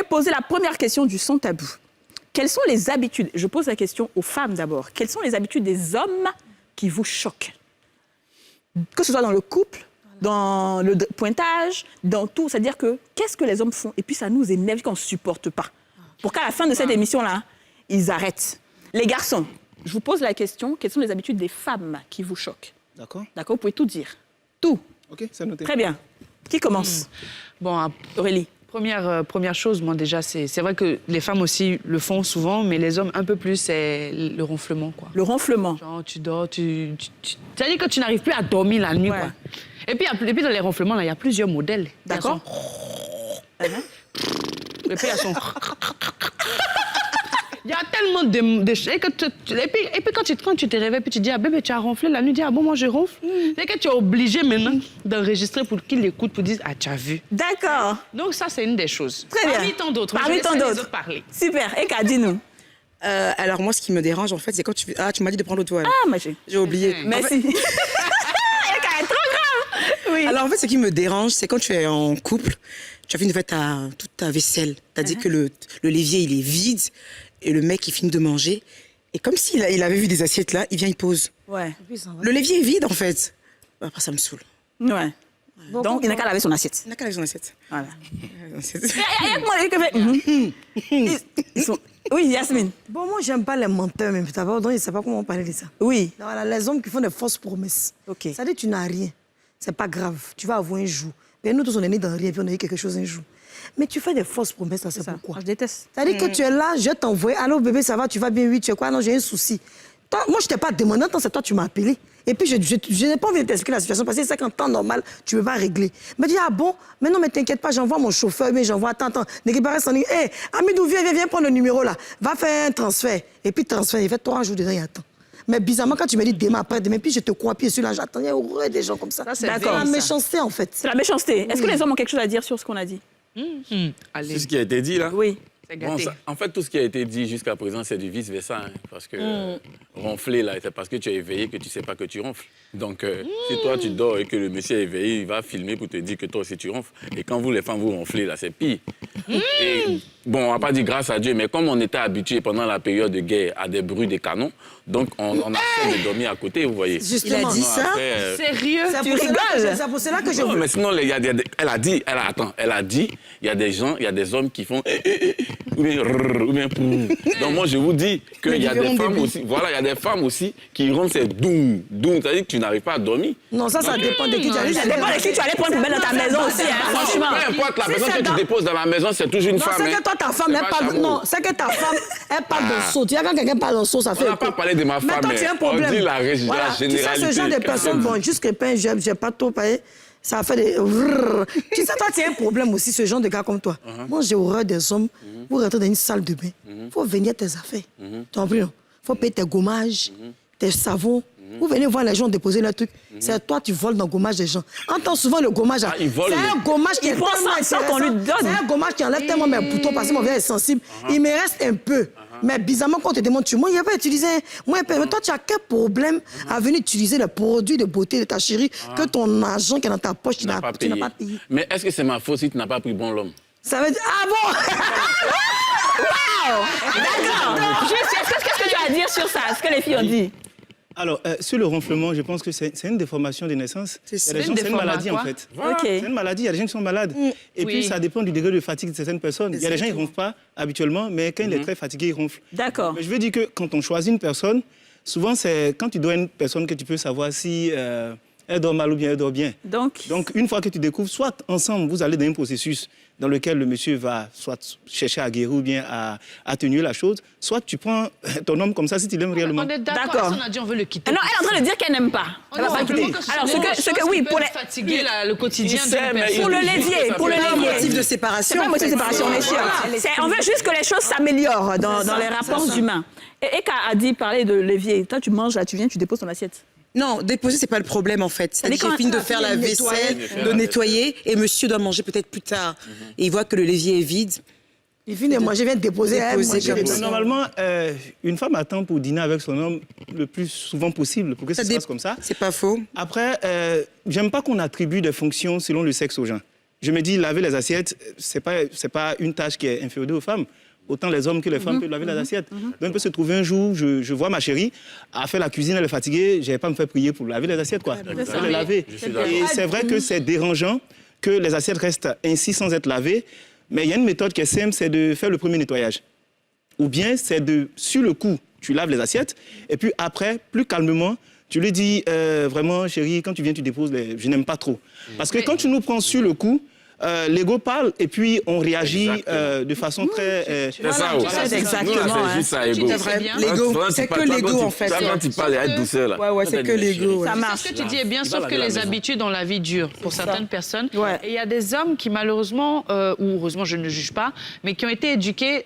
vais poser la première question du sans tabou. Quelles sont les habitudes, je pose la question aux femmes d'abord, quelles sont les habitudes des hommes qui vous choquent? Que ce soit dans le couple, dans le pointage, dans tout. C'est-à-dire que, qu'est-ce que les hommes font? Et puis ça nous énerve qu'on ne supporte pas. Pour qu'à la fin de cette émission-là, ils arrêtent. Les garçons, je vous pose la question, quelles sont les habitudes des femmes qui vous choquent? D'accord. D'accord, vous pouvez tout dire. Tout. OK, c'est noté. Très bien. Qui commence? Bon, Aurélie. première chose, moi déjà, c'est vrai que les femmes aussi le font souvent, mais les hommes un peu plus, c'est le ronflement, quoi. Le ronflement. Genre, tu dors, c'est-à-dire que tu n'arrives plus à dormir la nuit, Ouais. quoi. Et puis dans les ronflements, là, il y a plusieurs modèles. D'accord. Et puis, il y a son... Il y a tellement de choses. Et puis quand tu te réveilles, puis tu dis, ah bébé, tu as ronflé la nuit, tu dis, ah bon, moi je ronfle. C'est que tu es obligé maintenant d'enregistrer pour qu'il écoute, pour dire, ah, tu as vu. D'accord. Donc ça, c'est une des choses. Très bien. Parmi tant d'autres. Parmi tant Les d'autres. autres parler. Super. Et qu'a dit nous? Alors moi, ce qui me dérange, en fait, c'est quand tu... Ah, tu m'as dit de prendre l'autre toile. Ah, ma chérie. J'ai oublié. Merci. Eka est trop grave. Oui. Alors en fait, ce qui me dérange, c'est quand tu es en couple, tu as fini de faire toute ta vaisselle. Tu as dit que le l'évier, il est vide, et le mec, il finit de manger. Et comme s'il il avait vu des assiettes là, il vient, il pose. Ouais. Le l'évier est vide, en fait. Après, ça me saoule. Ouais. Donc, il n'a qu'à laver son assiette. Il n'a qu'à laver son assiette. Voilà. Assiette. Ils sont... Oui, Yasmine. Bon, moi, j'aime pas les menteurs, même. D'abord, donc, je ne sais pas comment on parler de ça. Oui. Donc, voilà, les hommes qui font des fausses promesses. OK. Ça dit, tu n'as rien. C'est pas grave. Tu vas avoir un jour. Mais nous tous, on est nés dans rien, puis on a eu quelque chose un jour. Mais tu fais des fausses promesses, ça, c'est pourquoi? Je déteste. Ça dit que tu es là, je t'envoie. Allô, bébé, ça va, tu vas bien? Oui, tu es quoi? Non, j'ai un souci. Toi, moi, je t'ai pas demandé, c'est toi, tu m'as appelé. Et puis, je n'ai pas envie de t'expliquer la situation parce que c'est qu'en temps normal, tu ne peux pas régler. Je me dis, ah bon? Mais non, mais t'inquiète pas, j'envoie mon chauffeur, mais j'envoie, attends, n'équipe pas son... Hé, Amidou, viens prendre le numéro là. Va faire un transfert. Et puis, transfert, il fait 3 jours dedans, il attend. Mais bizarrement, quand tu me dis demain, après-demain, puis je te crois, puis je suis là, j'attends. Il y a horreur des gens comme ça. D'accord. C'est la méchanceté, en fait. C'est la méchanceté. Est-ce que les hommes ont quelque chose à dire sur ce qu'on a dit? Allez, C'est ce qui a été dit là. Oui. c'est Bon, gâté. en fait, tout ce qui a été dit jusqu'à présent, c'est du vice-versa. Hein, parce que ronfler, là, c'est parce que tu es éveillé que tu ne sais pas que tu ronfles. Donc, si toi, tu dors et que le monsieur est éveillé, il va filmer pour te dire que toi aussi, tu ronfles. Et quand vous, les femmes, vous ronflez, là, c'est pire. Et, bon, on va pas dire grâce à Dieu, mais comme on était habitué pendant la période de guerre à des bruits des canons, donc on a fait de dormir à côté, vous voyez. Justement. Il a dit ça. Après, Sérieux? C'est Tu pour cela que rigoles. c'est pour cela que je... non, mais sinon, il y a elle a dit, il y a des gens, il y a des hommes qui font ou bien ou bien pou. Donc moi, je vous dis qu'il y a des femmes aussi, voilà, il y a des femmes aussi qui ronflent, c'est doum, doum, c'est-à-dire que tu n'arrives pas à dormir. Non, ça dépend de qui tu as. Ça dépend de qui tu allais prendre poubelle dans ta maison aussi, hein, franchement. Peu importe la Si personne c'est que dans- tu déposes dans la maison, c'est toujours une Non, femme. c'est hein. que toi, ta femme, C'est elle pas parle... chameau. Non, c'est que ta femme, elle parle de saut. Tu vois, quand quelqu'un parle en saut, ça fait... On n'a pas parlé de ma Mais femme, toi, tu as un mais problème. on dit la Tu sais, généralité. ce genre de personnes, bon, jusqu'à peine, j'ai pas trop parlé. Ça fait des... Tu sais, toi, tu as un problème aussi, ce genre de gars comme toi. Moi, j'ai horreur des hommes. Vous rentrez dans une salle de bain. Il faut venir tes affaires. Tu as compris, non? Il faut payer tes gommages, tes savons. Vous venez voir les gens déposer leurs trucs. C'est toi, tu voles dans le gommage des gens. Entends souvent le gommage. Ah, ils volent, C'est un mais- gommage qui Il est prend tellement ça qu'on lui intéressant. donne. C'est un gommage qui enlève tellement mes boutons parce que mon verre est sensible. Il me reste un peu. Mais bizarrement, quand on te demande, moi, il n'y a pas utilisé. Moi, mais toi, tu as quel problème à venir utiliser les produits de beauté de ta chérie que ton argent qui est dans ta poche, tu n'as pas payé? Mais est-ce que c'est ma faute si tu n'as pas pris bon l'homme? Ça veut dire. Ah bon? D'accord. Juste, qu'est-ce que tu as à dire sur ça? Ce que les filles ont dit? Alors, sur le ronflement, je pense que c'est une déformation de naissance. Il y a des gens, c'est une maladie, en fait. Ok. C'est une maladie, il y a des gens qui sont malades. Et puis, ça dépend du degré de fatigue de certaines personnes. Il y a des gens qui ne ronflent pas habituellement, mais quand il est très fatigué, il ronfle. D'accord. Mais je veux dire que quand on choisit une personne, souvent, c'est quand tu dois une personne que tu peux savoir si elle dort mal ou bien elle dort bien. Donc, une fois que tu découvres, soit ensemble, vous allez dans un processus dans lequel le monsieur va soit chercher à guérir ou bien à atténuer la chose, soit tu prends ton homme comme ça si tu l'aimes réellement. On est d'accord. D'accord. On a dit on veut le quitter. non, elle est en train de dire qu'elle n'aime pas. Elle va pas quitter. Alors, ce que oui, pour les... fatiguer le quotidien Il de sait, mais personne. Pour le levier, pour le levier. Motif de séparation. C'est pas un motif de séparation, on est sûr. On veut juste que les choses s'améliorent dans les rapports humains. Et Eka a dit, parler de levier. Toi, tu manges, là, tu viens, tu déposes ton assiette. Non, déposer, c'est pas le problème en fait. C'est-à-dire Mais que j'ai fini de quand- faire la vaisselle, nettoyer. de nettoyer, et monsieur doit manger peut-être plus tard. Et il voit que le levier est vide. Il finit de manger, vient de déposer. elle Déposer mange comme les ça. dents. Normalement, une femme attend pour dîner avec son homme le plus souvent possible pour que ça se passe comme ça. C'est pas faux. Après, j'aime pas qu'on attribue des fonctions selon le sexe aux gens. je me dis, laver les assiettes, c'est pas une tâche qui est inférieure aux femmes. Autant les hommes que les femmes peuvent laver les assiettes. Donc, il peut se trouver un jour, je vois ma chérie, à faire la cuisine, elle est fatiguée, je n'avais pas me faire prier pour laver les assiettes, quoi. Je vais les laver. Et c'est vrai que c'est dérangeant que les assiettes restent ainsi sans être lavées, mais il y a une méthode qui est simple, c'est de faire le premier nettoyage. Ou bien, c'est sur le coup, tu laves les assiettes, et puis après, plus calmement, tu lui dis, vraiment, chérie, quand tu viens, tu déposes je n'aime pas trop. Parce que quand tu nous prends sur le coup, l'ego parle et puis on réagit de façon très... C'est ça, c'est exactement, c'est juste ça, ego. C'est vrai, l'ego, c'est que l'ego en fait. Quand tu parles, il y a douceur là. Ouais, c'est que l'ego. Ça marche. Ce que tu dis est bien, Il va sauf laver que la les maison. habitudes dans la vie durent pour certaines personnes. Ouais. Et il y a des hommes qui, malheureusement, ou heureusement, je ne juge pas, mais qui ont été éduqués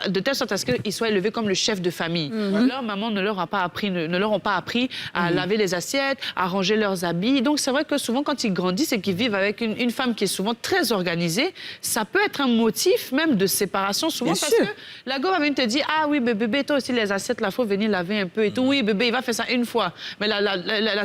de telle sorte à ce qu'ils soient élevés comme le chef de famille. Leur maman ne leur a pas appris, ne leur ont pas appris à laver les assiettes, à ranger leurs habits. Donc, c'est vrai que souvent, quand ils grandissent et qu'ils vivent avec une femme qui est souvent très organisée, ça peut être un motif même de séparation, souvent Bien parce sûr. que la go va venir te dire, ah oui, bébé, toi aussi, les assiettes, là, faut venir laver un peu et tout. Oui, bébé, il va faire ça une fois. Mais dans la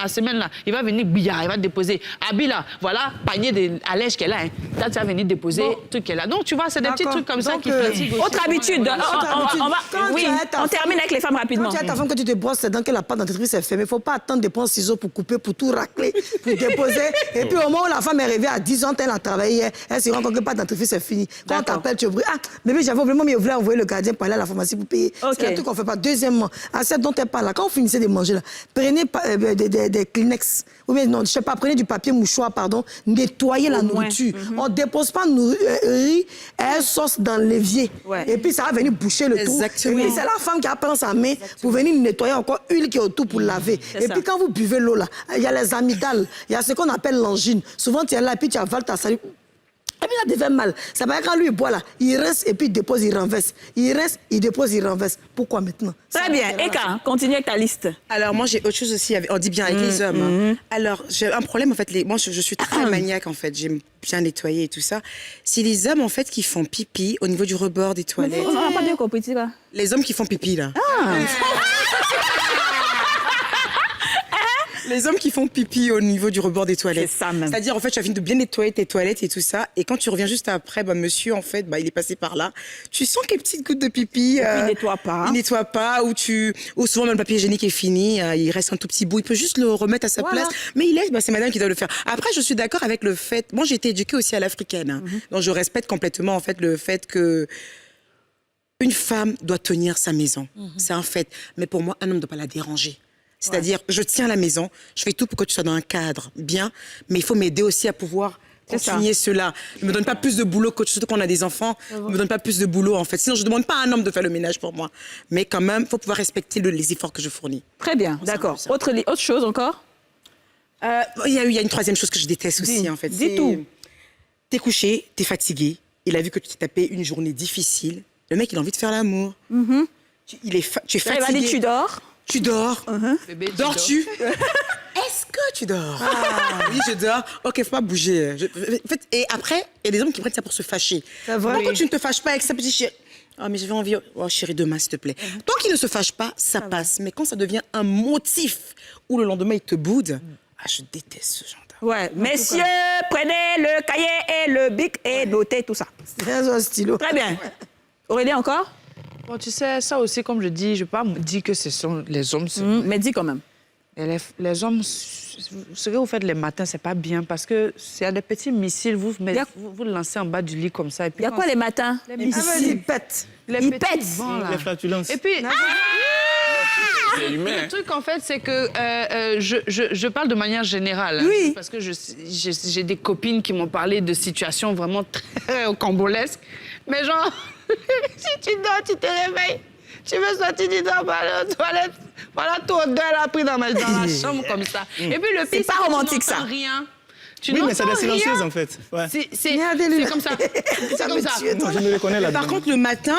semaine, là, il va venir billard, il va te déposer. Habit, là, voilà, panier à lèche qu'elle a. Hein. Là, tu vas venir déposer truc qu'elle a. Donc, tu vois, c'est des petits D'accord. trucs comme ça Donc, qui fatiguent aussi. Autre habitude. On va- Quand oui, tu as ta on termine avec les femmes rapidement. Quand tu as ta femme, que tu te brosses les dents, que la pâte dentifrice est fermée, il ne faut pas attendre de prendre ciseaux pour couper, pour tout racler, pour déposer. Et puis au moment où la femme est réveillée à 10 ans, elle a travaillé, elle se rend compte que pas dentifrice, c'est fini. Quand on D'accord. t'appelle, tu ouvres. Ah, bébé, j'avais vraiment, mais je voulais envoyer le gardien pour aller à la pharmacie pour payer. Ok. C'est un truc qu'on ne fait pas. Deuxièmement, assiette dont elle parle là, quand vous finissez de manger là, prenez des Kleenex. Ou bien, non, je sais pas, prenez du papier mouchoir, pardon, nettoyez la moins. nourriture. On ne dépose pas riz et sauce dans l'évier. Ouais. Et puis ça va venir boucher le trou. Exactement. Et puis c'est la femme qui a prend sa main pour venir nettoyer encore huile qui est autour pour laver. C'est Et ça. puis quand vous buvez l'eau là, il y a les amygdales, il y a ce qu'on appelle l'angine. Souvent tu es là et puis tu avales ta salive. Et puis ça devient mal. Ça va quand lui il boit là, il reste et puis il dépose, il renverse. Il reste, il dépose, il renverse. Pourquoi maintenant? Très bien. Eka, continue avec ta liste. Alors moi j'ai autre chose aussi, on dit bien avec les hommes. Hein. Alors j'ai un problème en fait, moi je suis très maniaque en fait, j'aime bien nettoyer et tout ça. C'est les hommes en fait qui font pipi au niveau du rebord des toilettes. On n'a pas bien compris, tu vois. Les hommes qui font pipi là. Les hommes qui font pipi au niveau du rebord des toilettes. C'est ça même. C'est-à-dire, en fait, tu as fini de bien nettoyer tes toilettes et tout ça. Et quand tu reviens juste après, monsieur, en fait, il est passé par là. Tu sens quelques petites gouttes de pipi. il nettoie pas. Il nettoie pas. Ou souvent, même le papier hygiénique est fini. Il reste un tout petit bout. Il peut juste le remettre à sa Voilà. place. Mais il laisse, c'est madame qui doit le faire. Après, je suis d'accord avec le fait. Moi, j'ai été éduquée aussi à l'africaine. Hein. Donc, je respecte complètement, en fait, le fait que une femme doit tenir sa maison. C'est un fait. Mais pour moi, un homme ne doit pas la déranger. C'est-à-dire, je tiens la maison, je fais tout pour que tu sois dans un cadre bien, mais il faut m'aider aussi à pouvoir continuer cela. Ne me donne pas plus de boulot, surtout quand on a des enfants, ne me donne pas plus de boulot, en fait. Sinon, je ne demande pas à un homme de faire le ménage pour moi. Mais quand même, il faut pouvoir respecter les efforts que je fournis. Très bien, d'accord. ça. Autre chose encore? Il y a une troisième chose que je déteste aussi, en fait. dis tout. T'es couché, t'es fatigué, il a vu que tu t'es tapé une journée difficile, le mec, il a envie de faire l'amour. Tu es Il va fatigué. dire tu dors. Tu dors. Bébé, tu Dors-tu Est-ce que tu dors Oui, je dors. Ok, faut pas bouger. En fait, et après, il y a des hommes qui prennent ça pour se fâcher. C'est vrai. Pourquoi tu ne te fâches pas avec sa petite chérie? Oh, mais j'avais envie. Oh, chérie, demain, s'il te plaît. Tant qu'il ne se fâche pas, ça passe. Mais quand ça devient un motif où le lendemain, il te boude, je déteste ce genre d'homme. Ouais. Messieurs, prenez le cahier et le bic et notez tout ça. C'est un stylo. Très bien. Aurélien encore? Bon, tu sais, ça aussi, comme je dis, je ne vais pas dire que ce sont les hommes. Mais dis quand même. Et les hommes, ce que vous faites les matins, c'est pas bien parce que c'est des petits missiles, vous le lancez en bas du lit comme ça. Et puis Il y a quoi les matins? les Ah, mais missiles, il pète. les ils petits pètent. vents, là. Les flatulences. Et puis, C'est humain. le truc, en fait, c'est que je parle de manière générale. Oui. Parce que j'ai des copines qui m'ont parlé de situations vraiment très cambolesques. Mais genre, si tu dors, tu te réveilles, tu veux sortir, tu dors, aller aux toilettes. Voilà, tout odeur, elle a pris dans la chambre comme ça. Et puis le pire, pas que tu romantique, n'entends ça. rien. Tu Oui, mais c'est n'entends des rien. silencieuses, en fait. Ouais. C'est Regardez-le, là. comme ça. C'est comme ça. Non, je me reconnais là. Par contre, le matin,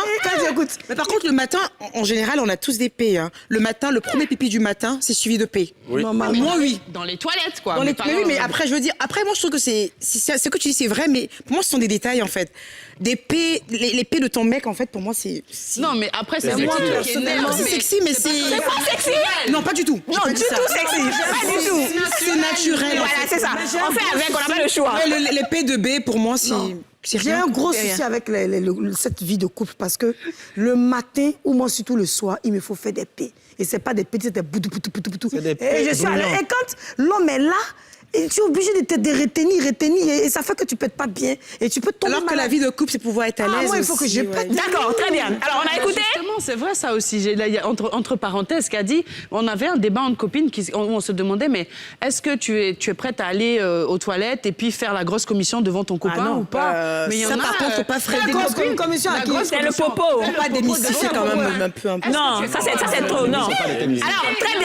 mais par contre, le matin, en général, on a tous des P. Hein. Le matin, le premier pipi du matin, c'est suivi de P. Oui. Normalement. Moi, oui. Dans les toilettes, quoi. Dans les... pas Mais oui, dans- mais après, je veux dire, après, moi, je trouve que ce que tu dis, c'est vrai, mais pour moi, ce sont des détails, en fait. Des P, les P de ton mec, en fait, pour moi, c'est. Non, mais après, c'est C'est moi moi, qui personnellement. C'est sexy, mais c'est. C'est pas sexy. Non, pas du tout. Non, du tout sexy. Pas du tout. C'est naturel. en Voilà, fait. c'est ça. On fait avec, on n'a pas le choix. Ouais, les P2B, pour moi, c'est J'ai rien. un gros C'est rien. souci avec cette vie de couple parce que le matin ou moi surtout le soir, il me faut faire des P. Et c'est pas des petits, c'est des boutou, boutou, boutou, boutou. C'est des Et P je suis allée- brûlants. et quand l'homme est là, et tu es obligé de retenir, et ça fait que tu pètes pas bien. Et tu peux tomber Alors que la malade. vie de couple, c'est pouvoir être à Ah, l'aise. moi, il faut que aussi, je ouais. pète. D'accord, très bien. Alors, on a écouté. Justement, c'est vrai ça aussi. Là, il y a entre parenthèses, qu'a dit, on avait un débat entre copines où on se demandait, mais est-ce que tu es prête à aller aux toilettes et puis faire la grosse commission devant ton copain non, ou pas? Mais il y ça, en par a, contre, faut pas freiner. des La grosse copines- commission à la qui? grosse C'est le commission. popo. Faut pas démystifier quand même un peu. Non, ça c'est trop, non. Alors, très bien.